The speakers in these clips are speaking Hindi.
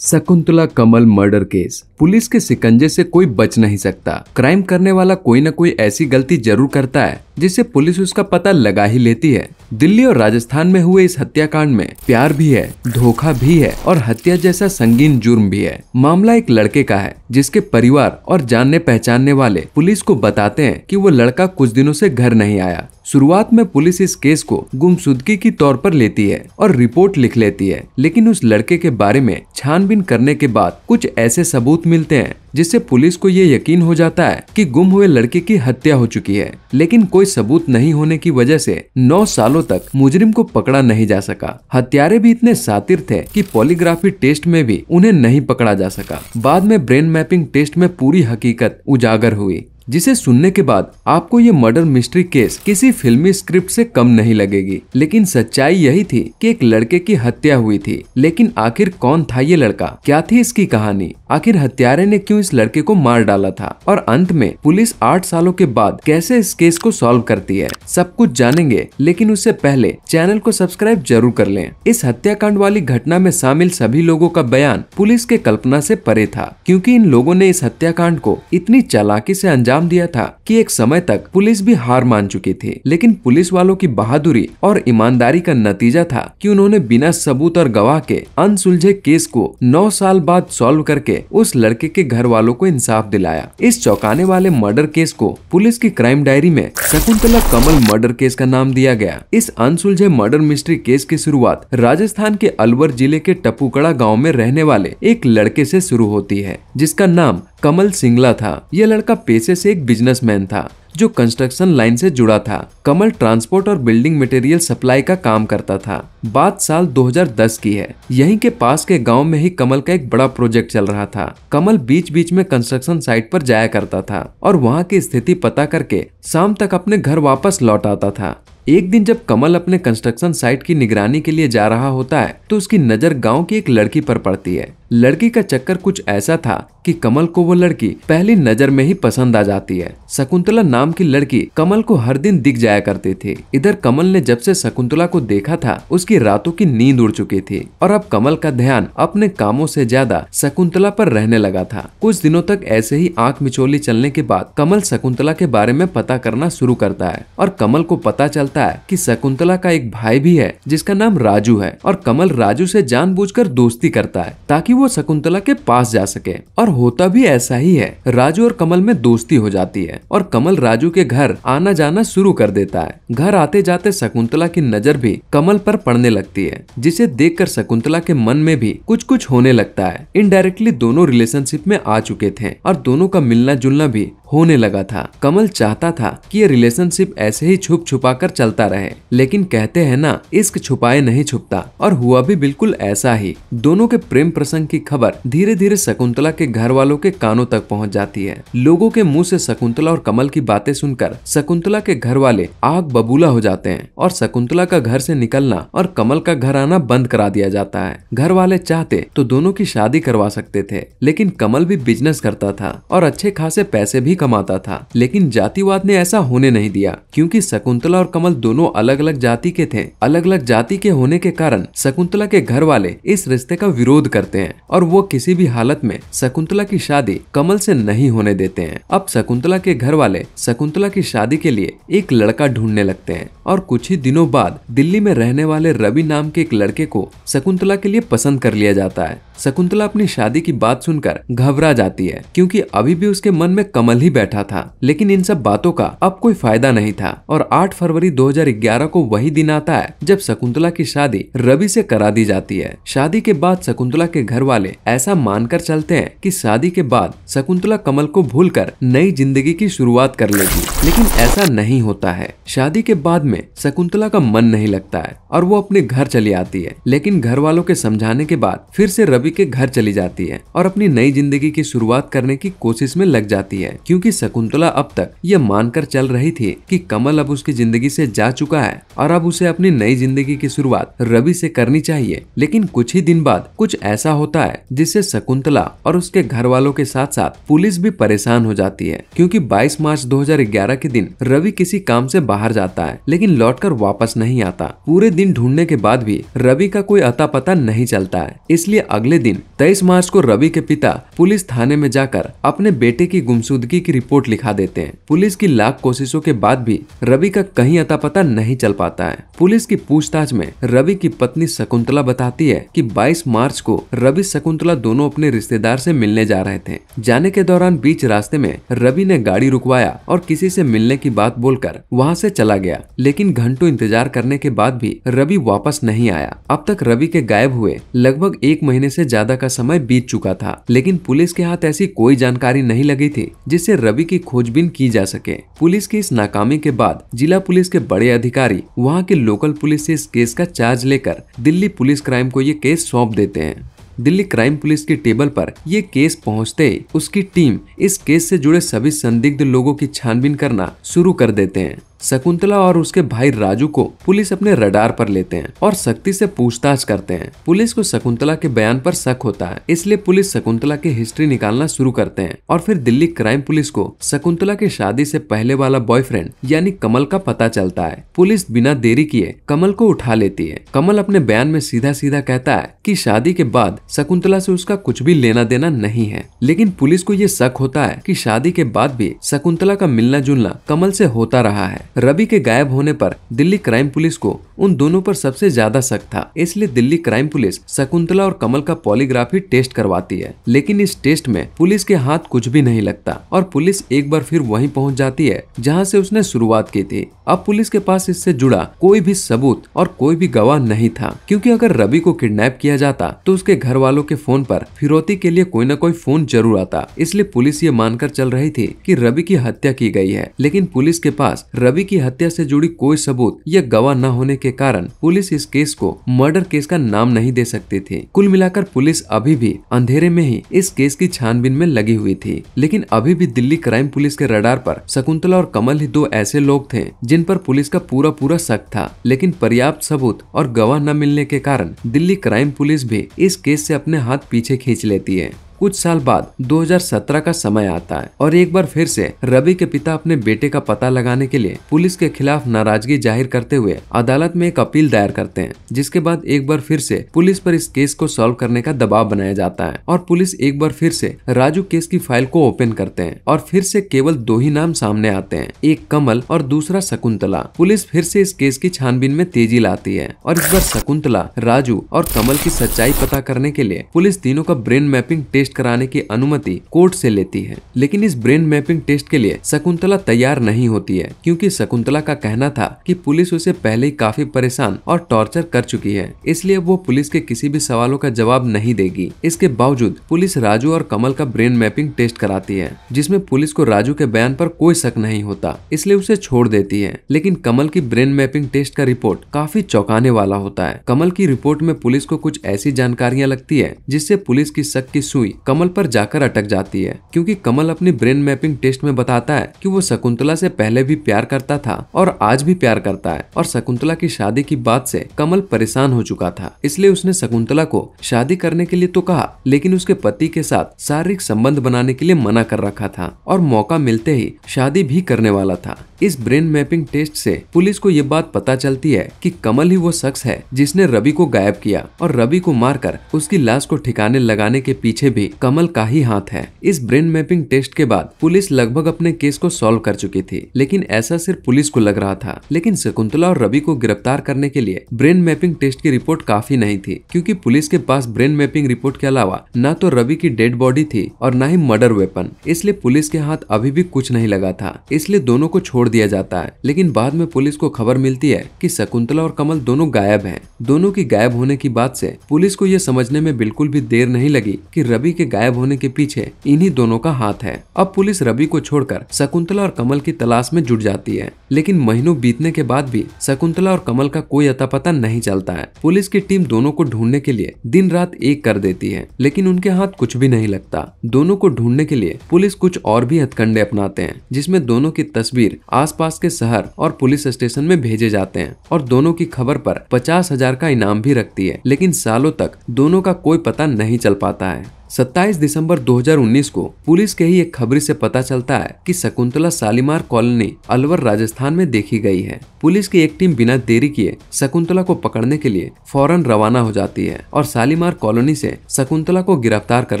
शकुंतला कमल मर्डर केस। पुलिस के शिकंजे से कोई बच नहीं सकता। क्राइम करने वाला कोई न कोई ऐसी गलती जरूर करता है जिससे पुलिस उसका पता लगा ही लेती है। दिल्ली और राजस्थान में हुए इस हत्याकांड में प्यार भी है, धोखा भी है और हत्या जैसा संगीन जुर्म भी है। मामला एक लड़के का है जिसके परिवार और जानने पहचानने वाले पुलिस को बताते हैं कि वो लड़का कुछ दिनों से घर नहीं आया। शुरुआत में पुलिस इस केस को गुमशुदगी की तौर पर लेती है और रिपोर्ट लिख लेती है, लेकिन उस लड़के के बारे में छानबीन करने के बाद कुछ ऐसे सबूत मिलते हैं जिससे पुलिस को ये यकीन हो जाता है कि गुम हुए लड़के की हत्या हो चुकी है। लेकिन कोई सबूत नहीं होने की वजह से 9 सालों तक मुजरिम को पकड़ा नहीं जा सका। हत्यारे भी इतने शातिर थे कि पॉलीग्राफी टेस्ट में भी उन्हें नहीं पकड़ा जा सका। बाद में ब्रेन मैपिंग टेस्ट में पूरी हकीकत उजागर हुई, जिसे सुनने के बाद आपको ये मर्डर मिस्ट्री केस किसी फिल्मी स्क्रिप्ट से कम नहीं लगेगी। लेकिन सच्चाई यही थी कि एक लड़के की हत्या हुई थी। लेकिन आखिर कौन था ये लड़का, क्या थी इसकी कहानी, आखिर हत्यारे ने क्यों इस लड़के को मार डाला था और अंत में पुलिस 8 सालों के बाद कैसे इस केस को सॉल्व करती है, सब कुछ जानेंगे। लेकिन उससे पहले चैनल को सब्सक्राइब जरूर कर लें। इस हत्याकांड वाली घटना में शामिल सभी लोगों का बयान पुलिस के कल्पना से परे था, क्योंकि इन लोगों ने इस हत्याकांड को इतनी चालाकी से अंजाम दिया था कि एक समय तक पुलिस भी हार मान चुकी थी। लेकिन पुलिस वालों की बहादुरी और ईमानदारी का नतीजा था कि उन्होंने बिना सबूत और गवाह के अनसुलझे केस को 9 साल बाद सॉल्व करके उस लड़के के घर वालों को इंसाफ दिलाया। इस चौंकाने वाले मर्डर केस को पुलिस की क्राइम डायरी में शकुंतला कमल मर्डर केस का नाम दिया गया। इस अनसुलझे मर्डर मिस्ट्री केस की शुरुआत राजस्थान के अलवर जिले के टपुकड़ा गाँव में रहने वाले एक लड़के से शुरू होती है, जिसका नाम कमल सिंगला था। यह लड़का पेशे से एक बिजनेसमैन था जो कंस्ट्रक्शन लाइन से जुड़ा था। कमल ट्रांसपोर्ट और बिल्डिंग मटेरियल सप्लाई का काम करता था। बात साल 2010 की है। यहीं के पास के गांव में ही कमल का एक बड़ा प्रोजेक्ट चल रहा था। कमल बीच बीच में कंस्ट्रक्शन साइट पर जाया करता था और वहां की स्थिति पता करके शाम तक अपने घर वापस लौट आता था। एक दिन जब कमल अपने कंस्ट्रक्शन साइट की निगरानी के लिए जा रहा होता है तो उसकी नजर गांव की एक लड़की पर पड़ती है। लड़की का चक्कर कुछ ऐसा था कि कमल को वो लड़की पहली नजर में ही पसंद आ जाती है। शकुंतला नाम की लड़की कमल को हर दिन दिख जाया करती थी। इधर कमल ने जब से शकुंतला को देखा था उसकी रातों की नींद उड़ चुकी थी और अब कमल का ध्यान अपने कामों से ज्यादा शकुंतला पर रहने लगा था। कुछ दिनों तक ऐसे ही आंख मिचोली चलने के बाद कमल शकुंतला के बारे में पता करना शुरू करता है और कमल को पता चलता है कि शकुंतला का एक भाई भी है जिसका नाम राजू है और कमल राजू से जानबूझकर दोस्ती करता है ताकि वो शकुंतला के पास जा सके। और होता भी ऐसा ही है। राजू और कमल में दोस्ती हो जाती है और कमल राजू के घर आना जाना शुरू कर देता है। घर आते जाते शकुंतला की नजर भी कमल पर पड़ने लगती है, जिसे देखकर शकुंतला के मन में भी कुछ कुछ होने लगता है। इनडायरेक्टली दोनों रिलेशनशिप में आ चुके थे और दोनों का मिलना जुलना भी होने लगा था। कमल चाहता था कि ये रिलेशनशिप ऐसे ही छुप छुपा कर चलता रहे, लेकिन कहते हैं ना, इश्क छुपाए नहीं छुपता। और हुआ भी बिल्कुल ऐसा ही। दोनों के प्रेम प्रसंग की खबर धीरे धीरे शकुंतला के घर वालों के कानों तक पहुंच जाती है। लोगों के मुंह से शकुंतला और कमल की बातें सुनकर शकुंतला के घर वाले आग बबूला हो जाते हैं और शकुंतला का घर से निकलना और कमल का घर आना बंद करा दिया जाता है। घर वाले चाहते तो दोनों की शादी करवा सकते थे, लेकिन कमल भी बिजनेस करता था और अच्छे खासे पैसे भी कमाता था। लेकिन जातिवाद ने ऐसा होने नहीं दिया, क्योंकि शकुंतला और कमल दोनों अलग अलग जाति के थे। अलग अलग जाति के होने के कारण शकुंतला के घर वाले इस रिश्ते का विरोध करते हैं और वो किसी भी हालत में शकुंतला की शादी कमल से नहीं होने देते हैं। अब शकुंतला के घर वाले शकुंतला की शादी के लिए एक लड़का ढूंढने लगते हैं और कुछ ही दिनों बाद दिल्ली में रहने वाले रवि नाम के एक लड़के को शकुंतला के लिए पसंद कर लिया जाता है। शकुंतला अपनी शादी की बात सुनकर घबरा जाती है, क्योंकि अभी भी उसके मन में कमल ही बैठा था। लेकिन इन सब बातों का अब कोई फायदा नहीं था और 8 फरवरी 2011 को वही दिन आता है जब शकुंतला की शादी रवि से करा दी जाती है। शादी के बाद शकुंतला के घर वाले ऐसा मानकर चलते हैं कि शादी के बाद शकुंतला कमल को भूलकर नई जिंदगी की शुरुआत कर लेगी, लेकिन ऐसा नहीं होता है। शादी के बाद में शकुंतला का मन नहीं लगता है और वो अपने घर चली आती है। लेकिन घर वालों के समझाने के बाद फिर से रवि के घर चली जाती है और अपनी नई जिंदगी की शुरुआत करने की कोशिश में लग जाती है, क्योंकि शकुंतला अब तक ये मानकर चल रही थी कि कमल अब उसकी जिंदगी से जा चुका है और अब उसे अपनी नई जिंदगी की शुरुआत रवि से करनी चाहिए। लेकिन कुछ ही दिन बाद कुछ ऐसा होता है जिससे शकुंतला और उसके घर वालों के साथ साथ पुलिस भी परेशान हो जाती है, क्योंकि 22 मार्च 2011 के दिन रवि किसी काम से बाहर जाता है लेकिन लौटकर वापस नहीं आता। पूरे दिन ढूंढने के बाद भी रवि का कोई अता पता नहीं चलता है। इसलिए अगले दिन 23 मार्च को रवि के पिता पुलिस थाने में जाकर अपने बेटे की गुमशुदगी की रिपोर्ट लिखा देते हैं। पुलिस की लाख कोशिशों के बाद भी रवि का कहीं अता पता नहीं चल पाता है। पुलिस की पूछताछ में रवि की पत्नी शकुंतला बताती है कि 22 मार्च को रवि शकुंतला दोनों अपने रिश्तेदार से मिलने जा रहे थे। जाने के दौरान बीच रास्ते में रवि ने गाड़ी रुकवाया और किसी से मिलने की बात बोलकर वहां से चला गया। लेकिन घंटों इंतजार करने के बाद भी रवि वापस नहीं आया। अब तक रवि के गायब हुए लगभग 1 महीने से ज्यादा का समय बीत चुका था, लेकिन पुलिस के हाथ ऐसी कोई जानकारी नहीं लगी थी जिससे रवि की खोजबीन की जा सके। पुलिस की इस नाकामी के बाद जिला पुलिस के बड़े अधिकारी वहां के लोकल पुलिस से इस केस का चार्ज लेकर दिल्ली पुलिस क्राइम को ये केस सौंप देते हैं। दिल्ली क्राइम पुलिस की टेबल पर ये केस पहुंचते ही उसकी टीम इस केस से जुड़े सभी संदिग्ध लोगों की छानबीन करना शुरू कर देते हैं। शकुंतला और उसके भाई राजू को पुलिस अपने रडार पर लेते हैं और सख्ती से पूछताछ करते हैं। पुलिस को शकुंतला के बयान पर शक होता है, इसलिए पुलिस शकुंतला की हिस्ट्री निकालना शुरू करते हैं और फिर दिल्ली क्राइम पुलिस को शकुंतला के शादी से पहले वाला बॉयफ्रेंड यानी कमल का पता चलता है। पुलिस बिना देरी किए कमल को उठा लेती है। कमल अपने बयान में सीधा सीधा कहता है कि शादी के बाद शकुंतला से उसका कुछ भी लेना देना नहीं है, लेकिन पुलिस को ये शक होता है कि शादी के बाद भी शकुंतला का मिलना जुलना कमल से होता रहा है। रवि के गायब होने पर दिल्ली क्राइम पुलिस को उन दोनों पर सबसे ज्यादा शक था, इसलिए दिल्ली क्राइम पुलिस शकुंतला और कमल का पॉलीग्राफी टेस्ट करवाती है। लेकिन इस टेस्ट में पुलिस के हाथ कुछ भी नहीं लगता और पुलिस एक बार फिर वहीं पहुंच जाती है जहां से उसने शुरुआत की थी। अब पुलिस के पास इससे जुड़ा कोई भी सबूत और कोई भी गवाह नहीं था, क्योंकि अगर रवि को किडनैप किया जाता तो उसके घर वालों के फोन पर फिरौती के लिए कोई न कोई फोन जरूर आता। इसलिए पुलिस ये मानकर चल रही थी कि रवि की हत्या की गई है। लेकिन पुलिस के पास रवि की हत्या से जुड़ी कोई सबूत या गवाह न होने के कारण पुलिस इस केस को मर्डर केस का नाम नहीं दे सकती थी। कुल मिलाकर पुलिस अभी भी अंधेरे में ही इस केस की छानबीन में लगी हुई थी। लेकिन अभी भी दिल्ली क्राइम पुलिस के रडार पर शकुंतला और कमल ही दो ऐसे लोग थे जिन पर पुलिस का पूरा शक था। लेकिन पर्याप्त सबूत और गवाह न मिलने के कारण दिल्ली क्राइम पुलिस भी इस केस से अपने हाथ पीछे खींच लेती है। कुछ साल बाद 2017 का समय आता है और एक बार फिर से रवि के पिता अपने बेटे का पता लगाने के लिए पुलिस के खिलाफ नाराजगी जाहिर करते हुए अदालत में एक अपील दायर करते हैं, जिसके बाद एक बार फिर से पुलिस पर इस केस को सॉल्व करने का दबाव बनाया जाता है और पुलिस एक बार फिर से राजू केस की फाइल को ओपन करते हैं और फिर से केवल 2 ही नाम सामने आते हैं, एक कमल और दूसरा शकुंतला। पुलिस फिर से इस केस की छानबीन में तेजी लाती है और इस बार शकुंतला, राजू और कमल की सच्चाई पता करने के लिए पुलिस तीनों का ब्रेन मैपिंग टेस्ट कराने की अनुमति कोर्ट से लेती है। लेकिन इस ब्रेन मैपिंग टेस्ट के लिए शकुंतला तैयार नहीं होती है, क्योंकि शकुंतला का कहना था कि पुलिस उसे पहले ही काफी परेशान और टॉर्चर कर चुकी है, इसलिए वो पुलिस के किसी भी सवालों का जवाब नहीं देगी। इसके बावजूद पुलिस राजू और कमल का ब्रेन मैपिंग टेस्ट कराती है, जिसमें पुलिस को राजू के बयान पर कोई शक नहीं होता, इसलिए उसे छोड़ देती है। लेकिन कमल की ब्रेन मैपिंग टेस्ट का रिपोर्ट काफी चौंकाने वाला होता है। कमल की रिपोर्ट में पुलिस को कुछ ऐसी जानकारियां लगती है जिससे पुलिस की शक की सुई कमल पर जाकर अटक जाती है, क्योंकि कमल अपनी ब्रेन मैपिंग टेस्ट में बताता है कि वो शकुंतला से पहले भी प्यार करता था और आज भी प्यार करता है और शकुंतला की शादी की बात से कमल परेशान हो चुका था। इसलिए उसने शकुंतला को शादी करने के लिए तो कहा, लेकिन उसके पति के साथ शारीरिक संबंध बनाने के लिए मना कर रखा था और मौका मिलते ही शादी भी करने वाला था। इस ब्रेन मैपिंग टेस्ट से पुलिस को ये बात पता चलती है कि कमल ही वो शख्स है जिसने रवि को गायब किया और रवि को मारकर उसकी लाश को ठिकाने लगाने के पीछे भी कमल का ही हाथ है। इस ब्रेन मैपिंग टेस्ट के बाद पुलिस लगभग अपने केस को सॉल्व कर चुकी थी, लेकिन ऐसा सिर्फ पुलिस को लग रहा था। लेकिन शकुंतला और रवि को गिरफ्तार करने के लिए ब्रेन मैपिंग टेस्ट की रिपोर्ट काफी नहीं थी, क्योंकि पुलिस के पास ब्रेन मैपिंग रिपोर्ट के अलावा न तो रवि की डेड बॉडी थी और न ही मर्डर वेपन, इसलिए पुलिस के हाथ अभी भी कुछ नहीं लगा था। इसलिए दोनों को छोड़ दिया जाता है। लेकिन बाद में पुलिस को खबर मिलती है कि शकुंतला और कमल दोनों गायब हैं। दोनों की गायब होने की बात से पुलिस को यह समझने में बिल्कुल भी देर नहीं लगी कि रवि के गायब होने के पीछे इन्हीं दोनों का हाथ है। अब पुलिस रवि को छोड़कर शकुंतला और कमल की तलाश में जुट जाती है, लेकिन महीनों बीतने के बाद भी शकुंतला और कमल का कोई अता पता नहीं चलता है। पुलिस की टीम दोनों को ढूंढने के लिए दिन रात एक कर देती है, लेकिन उनके हाथ कुछ भी नहीं लगता। दोनों को ढूंढने के लिए पुलिस कुछ और भी हथकंडे अपनाते हैं, जिसमें दोनों की तस्वीर आसपास के शहर और पुलिस स्टेशन में भेजे जाते हैं और दोनों की खबर पर 50,000 का इनाम भी रखती है, लेकिन सालों तक दोनों का कोई पता नहीं चल पाता है। 27 दिसंबर 2019 को पुलिस के ही एक खबरी से पता चलता है कि शकुंतला शालीमार कॉलोनी अलवर राजस्थान में देखी गई है। पुलिस की एक टीम बिना देरी किए शकुंतला को पकड़ने के लिए फौरन रवाना हो जाती है और शालीमार कॉलोनी से शकुंतला को गिरफ्तार कर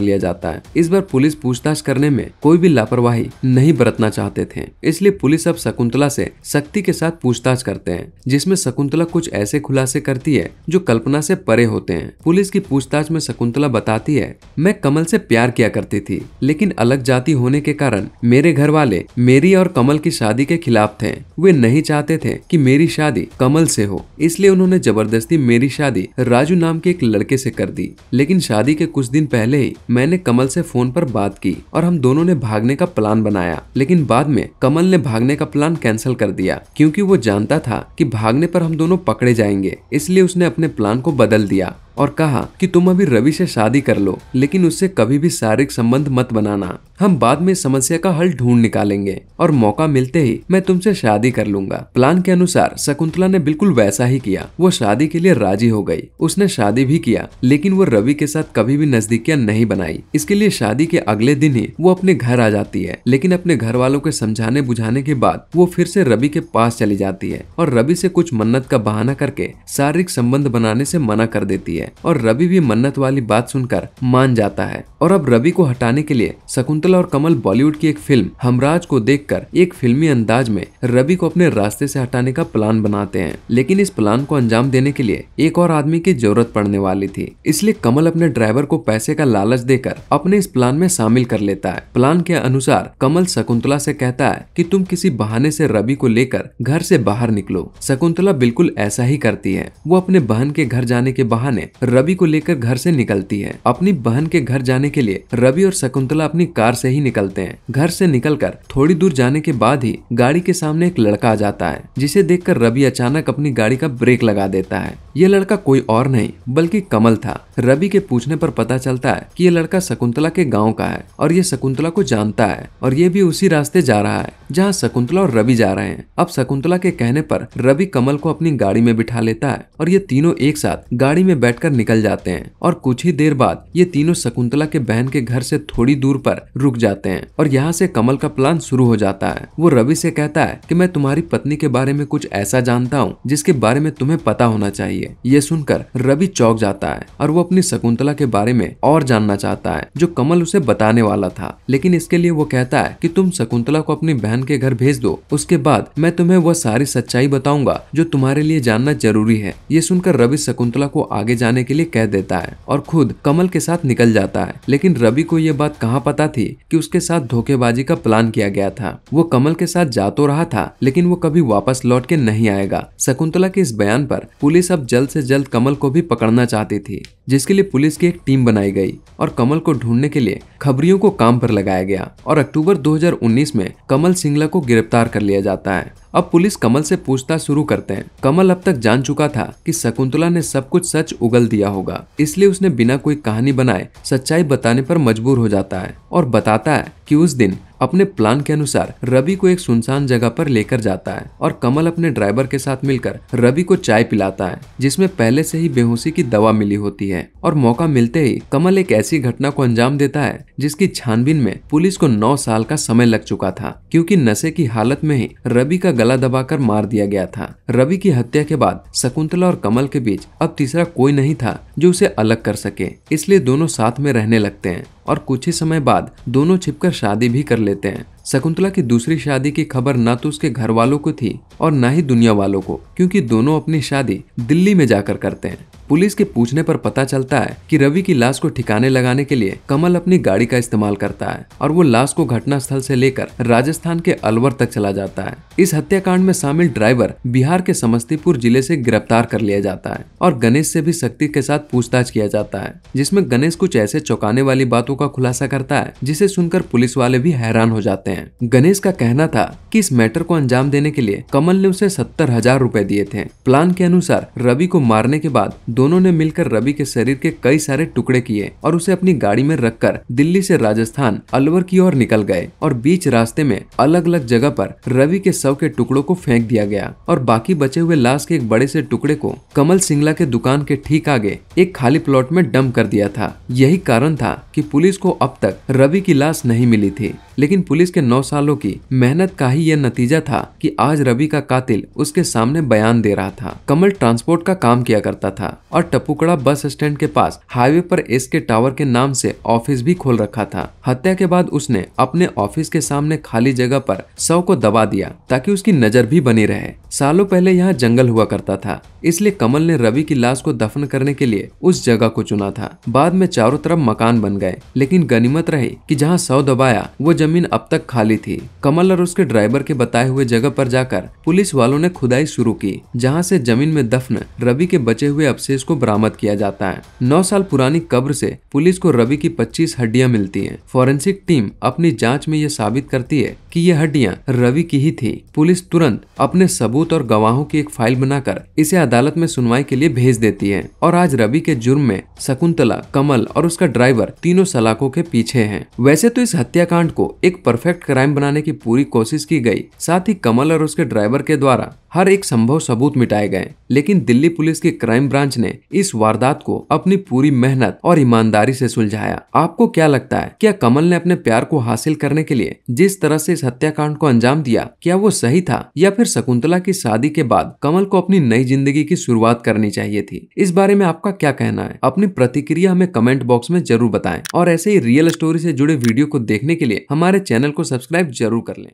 लिया जाता है। इस बार पुलिस पूछताछ करने में कोई भी लापरवाही नहीं बरतना चाहते थे, इसलिए पुलिस अब शकुंतला से सख्ती के साथ पूछताछ करते हैं, जिसमें शकुंतला कुछ ऐसे खुलासे करती है जो कल्पना से परे होते हैं। पुलिस की पूछताछ में शकुंतला बताती है, मैं कमल से प्यार किया करती थी, लेकिन अलग जाति होने के कारण मेरे घर वाले मेरी और कमल की शादी के खिलाफ थे। वे नहीं चाहते थे कि मेरी शादी कमल से हो, इसलिए उन्होंने जबरदस्ती मेरी शादी राजू नाम के एक लड़के से कर दी। लेकिन शादी के कुछ दिन पहले ही मैंने कमल से फोन पर बात की और हम दोनों ने भागने का प्लान बनाया, लेकिन बाद में कमल ने भागने का प्लान कैंसिल कर दिया क्योंकि वो जानता था कि भागने पर हम दोनों पकड़े जाएंगे। इसलिए उसने अपने प्लान को बदल दिया और कहा कि तुम अभी रवि से शादी कर लो, लेकिन उससे कभी भी शारीरिक संबंध मत बनाना। हम बाद में समस्या का हल ढूंढ निकालेंगे और मौका मिलते ही मैं तुमसे शादी कर लूंगा। प्लान के अनुसार शकुंतला ने बिल्कुल वैसा ही किया। वो शादी के लिए राजी हो गई। उसने शादी भी किया, लेकिन वो रवि के साथ कभी भी नजदीकियां नहीं बनाई। इसके लिए शादी के अगले दिन ही वो अपने घर आ जाती है, लेकिन अपने घर वालों के समझाने बुझाने के बाद वो फिर से रवि के पास चली जाती है और रवि से कुछ मन्नत का बहाना करके शारीरिक संबंध बनाने से मना कर देती है और रवि भी मन्नत वाली बात सुनकर मान जाता है। और अब रवि को हटाने के लिए शकुंतला और कमल बॉलीवुड की एक फिल्म हमराज को देखकर एक फिल्मी अंदाज में रवि को अपने रास्ते से हटाने का प्लान बनाते हैं, लेकिन इस प्लान को अंजाम देने के लिए एक और आदमी की जरूरत पड़ने वाली थी। इसलिए कमल अपने ड्राइवर को पैसे का लालच देकर अपने इस प्लान में शामिल कर लेता है। प्लान के अनुसार कमल शकुंतला से कहता है कि तुम किसी बहाने से रवि को लेकर घर से बाहर निकलो। शकुंतला बिल्कुल ऐसा ही करती है। वो अपने बहन के घर जाने के बहाने रवि को लेकर घर से निकलती है। अपनी बहन के घर जाने के लिए रवि और शकुंतला अपनी कार से ही निकलते हैं। घर से निकलकर थोड़ी दूर जाने के बाद ही गाड़ी के सामने एक लड़का आ जाता है, जिसे देखकर रवि अचानक अपनी गाड़ी का ब्रेक लगा देता है। ये लड़का कोई और नहीं बल्कि कमल था। रवि के पूछने पर पता चलता है कि ये लड़का शकुंतला के गाँव का है और ये शकुंतला को जानता है और ये भी उसी रास्ते जा रहा है जहाँ शकुंतला और रवि जा रहे हैं। अब शकुंतला के कहने पर रवि कमल को अपनी गाड़ी में बिठा लेता है और ये तीनों एक साथ गाड़ी में बैठकर निकल जाते हैं और कुछ ही देर बाद ये तीनों शकुंतला के बहन के घर से थोड़ी दूर पर रुक जाते हैं और यहाँ से कमल का प्लान शुरू हो जाता है। वो रवि से कहता है कि मैं तुम्हारी पत्नी के बारे में कुछ ऐसा जानता हूँ जिसके बारे में तुम्हें पता होना चाहिए। ये सुनकर रवि चौंक जाता है और वो अपनी शकुंतला के बारे में और जानना चाहता है जो कमल उसे बताने वाला था, लेकिन इसके लिए वो कहता है कि तुम शकुंतला को अपनी बहन के घर भेज दो, उसके बाद मैं तुम्हें वह सारी सच्चाई बताऊंगा जो तुम्हारे लिए जानना जरूरी है। ये सुनकर रवि शकुंतला को आगे जाने के लिए कह देता है और खुद कमल के साथ निकल जाता है, लेकिन रवि को यह बात कहाँ पता थी कि उसके साथ धोखेबाजी का प्लान किया गया था। वो कमल के साथ जा तो रहा था, लेकिन वो कभी वापस लौट के नहीं आएगा। शकुंतला के इस बयान पर पुलिस अब जल्द से जल्द कमल को भी पकड़ना चाहती थी, जिसके लिए पुलिस की एक टीम बनाई गई और कमल को ढूंढने के लिए खबरियों को काम पर लगाया गया और अक्टूबर 2019 में कमल सिंगला को गिरफ्तार कर लिया जाता है। अब पुलिस कमल से पूछताछ शुरू करते हैं। कमल अब तक जान चुका था कि शकुंतला ने सब कुछ सच उगल दिया होगा, इसलिए उसने बिना कोई कहानी बनाए सच्चाई बताने पर मजबूर हो जाता है और बताता है कि उस दिन अपने प्लान के अनुसार रवि को एक सुनसान जगह पर लेकर जाता है और कमल अपने ड्राइवर के साथ मिलकर रवि को चाय पिलाता है जिसमें पहले से ही बेहोशी की दवा मिली होती है और मौका मिलते ही कमल एक ऐसी घटना को अंजाम देता है जिसकी छानबीन में पुलिस को 9 साल का समय लग चुका था, क्योंकि नशे की हालत में ही रवि का गला दबाकर मार दिया गया था। रवि की हत्या के बाद शकुंतला और कमल के बीच अब तीसरा कोई नहीं था जो उसे अलग कर सके, इसलिए दोनों साथ में रहने लगते हैं और कुछ ही समय बाद दोनों छिपकर शादी भी कर लेते हैं। शकुंतला की दूसरी शादी की खबर न तो उसके घर वालों को थी और न ही दुनिया वालों को, क्योंकि दोनों अपनी शादी दिल्ली में जाकर करते हैं। पुलिस के पूछने पर पता चलता है कि रवि की लाश को ठिकाने लगाने के लिए कमल अपनी गाड़ी का इस्तेमाल करता है और वो लाश को घटनास्थल से लेकर राजस्थान के अलवर तक चला जाता है। इस हत्याकांड में शामिल ड्राइवर बिहार के समस्तीपुर जिले से गिरफ्तार कर लिया जाता है और गणेश से भी सख्ती के साथ पूछताछ किया जाता है, जिसमें गणेश कुछ ऐसे चौंकाने वाली बातों का खुलासा करता है जिसे सुनकर पुलिस वाले भी हैरान हो जाते हैं। गणेश का कहना था कि इस मैटर को अंजाम देने के लिए कमल ने उसे 70,000 रुपए दिए थे। प्लान के अनुसार रवि को मारने के बाद दोनों ने मिलकर रवि के शरीर के कई सारे टुकड़े किए और उसे अपनी गाड़ी में रखकर दिल्ली से राजस्थान अलवर की ओर निकल गए और बीच रास्ते में अलग अलग जगह पर रवि के शव के टुकड़ों को फेंक दिया गया और बाकी बचे हुए लाश के एक बड़े से टुकड़े को कमल सिंगला के दुकान के ठीक आगे एक खाली प्लॉट में डंप कर दिया था। यही कारण था कि पुलिस को अब तक रवि की लाश नहीं मिली थी, लेकिन पुलिस के 9 सालों की मेहनत का ही यह नतीजा था कि आज रवि का कातिल उसके सामने बयान दे रहा था। कमल ट्रांसपोर्ट का काम किया करता था और टपुकड़ा बस स्टैंड के पास हाईवे पर एसके टावर के नाम से ऑफिस भी खोल रखा था। हत्या के बाद उसने अपने ऑफिस के सामने खाली जगह पर शव को दबा दिया ताकि उसकी नजर भी बनी रहे। सालों पहले यहाँ जंगल हुआ करता था, इसलिए कमल ने रवि की लाश को दफन करने के लिए उस जगह को चुना था। बाद में चारों तरफ मकान बन गए, लेकिन गनीमत रही कि जहाँ शव दबाया वो जमीन अब तक खाली थी। कमल और उसके ड्राइवर के बताए हुए जगह पर जाकर पुलिस वालों ने खुदाई शुरू की, जहाँ से जमीन में दफन रवि के बचे हुए अवशेष को बरामद किया जाता है। 9 साल पुरानी कब्र से पुलिस को रवि की 25 हड्डियां मिलती हैं। फॉरेंसिक टीम अपनी जांच में यह साबित करती है कि ये हड्डियां रवि की ही थी। पुलिस तुरंत अपने सबूत और गवाहों की एक फाइल बनाकर इसे अदालत में सुनवाई के लिए भेज देती है और आज रवि के जुर्म में शकुंतला, कमल और उसका ड्राइवर तीनों सलाखों के पीछे हैं। वैसे तो इस हत्याकांड को एक परफेक्ट क्राइम बनाने की पूरी कोशिश की गई, साथ ही कमल और उसके ड्राइवर के द्वारा हर एक संभव सबूत मिटाए गए, लेकिन दिल्ली पुलिस की क्राइम ब्रांच ने इस वारदात को अपनी पूरी मेहनत और ईमानदारी से सुलझाया। आपको क्या लगता है, क्या कमल ने अपने प्यार को हासिल करने के लिए जिस तरह से इस हत्याकांड को अंजाम दिया, क्या वो सही था, या फिर शकुंतला की शादी के बाद कमल को अपनी नई जिंदगी की शुरुआत करनी चाहिए थी? इस बारे में आपका क्या कहना है? अपनी प्रतिक्रिया हमें कमेंट बॉक्स में जरूर बताएं और ऐसे ही रियल स्टोरी से जुड़े वीडियो को देखने के लिए हमारे चैनल को सब्सक्राइब जरूर कर लें।